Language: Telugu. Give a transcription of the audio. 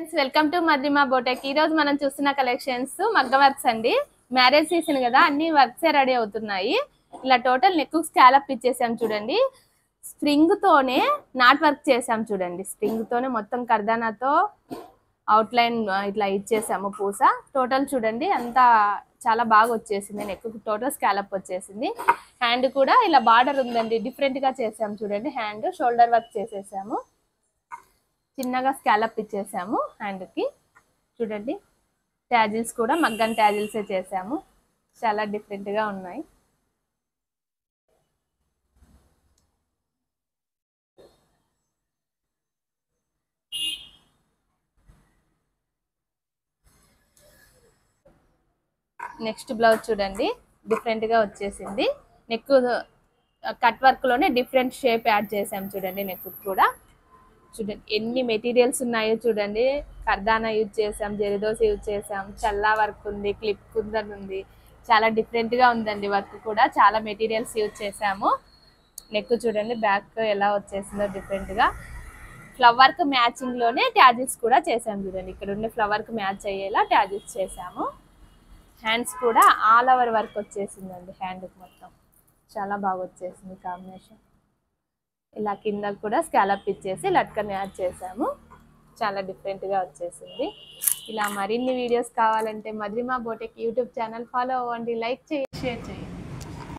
Friends welcome to Madrima boutique. ఈ రోజు మనం చూస్తున్న కలెక్షన్స్ మగ్గ వర్క్స్ అండి. మ్యారేజ్ సీజన్ కదా, అన్ని వర్క్స్ రెడీ అవుతున్నాయి. ఇలా టోటల్ నెక్ స్కాలప్ ఇచ్చేసాం చూడండి. స్ప్రింగ్ తోనే నాట్ వర్క్ చేసాం చూడండి. స్ప్రింగ్ తోనే మొత్తం కర్దానాతో అవుట్ లైన్ ఇట్లా ఇచ్చేసాము పూస. టోటల్ చూడండి అంతా చాలా బాగా వచ్చేసింది. నెక్ టోటల్ స్కాలప్ వచ్చేసింది. హ్యాండ్ కూడా ఇలా బార్డర్ ఉందండి, డిఫరెంట్ గా చేసాం చూడండి. హ్యాండ్ షోల్డర్ వర్క్ చేసేసాము, చిన్నగా స్కాలప్ ఇచ్చేసాము హ్యాండ్ కి. చూడండి ట్యాజిల్స్ కూడా మగ్గన్ ట్యాజిల్సే చేసాము, చాలా డిఫరెంట్ గా ఉన్నాయి. నెక్స్ట్ బ్లౌజ్ చూడండి, డిఫరెంట్ గా వచ్చేసింది. నెక్ కట్ వర్క్ లోనే డిఫరెంట్ షేప్ యాడ్ చేసాం చూడండి. నెక్ కూడా చూడండి ఎన్ని మెటీరియల్స్ ఉన్నాయో చూడండి. కర్దానా యూజ్ చేసాం, జెరిదోసి యూజ్ చేసాం, చల్లా వర్క్ ఉంది, క్లిప్ కుందన్ ఉంది. చాలా డిఫరెంట్ గా ఉందండి వర్క్ కూడా. చాలా మెటీరియల్స్ యూజ్ చేసాము. నెక్ చూడండి బ్యాక్ ఎలా వచ్చేసిందో డిఫరెంట్ గా. ఫ్లవర్ కి మ్యాచింగ్ లోనే ట్యాజిల్స్ కూడా చేసాం చూడండి. ఇక్కడ ఉండే ఫ్లవర్ కి మ్యాచ్ అయ్యేలా ట్యాజిల్స్ చేసాము. హ్యాండ్స్ కూడా ఆల్ ఓవర్ వర్క్ వచ్చేసిందండి. హ్యాండ్ మొత్తం చాలా బాగా వచ్చేసింది కాంబినేషన్. ఇలా కింద కూడా స్కాలప్ ఇచ్చేసి లట్కన్ యాడ్ చేసాము, చాలా డిఫరెంట్ గా వచ్చేసింది. ఇలా మరిన్ని వీడియోస్ కావాలంటే మద్రిమా బోటెక్ యూట్యూబ్ ఛానల్ ఫాలో అవ్వండి, లైక్ చేయండి, షేర్ చేయండి.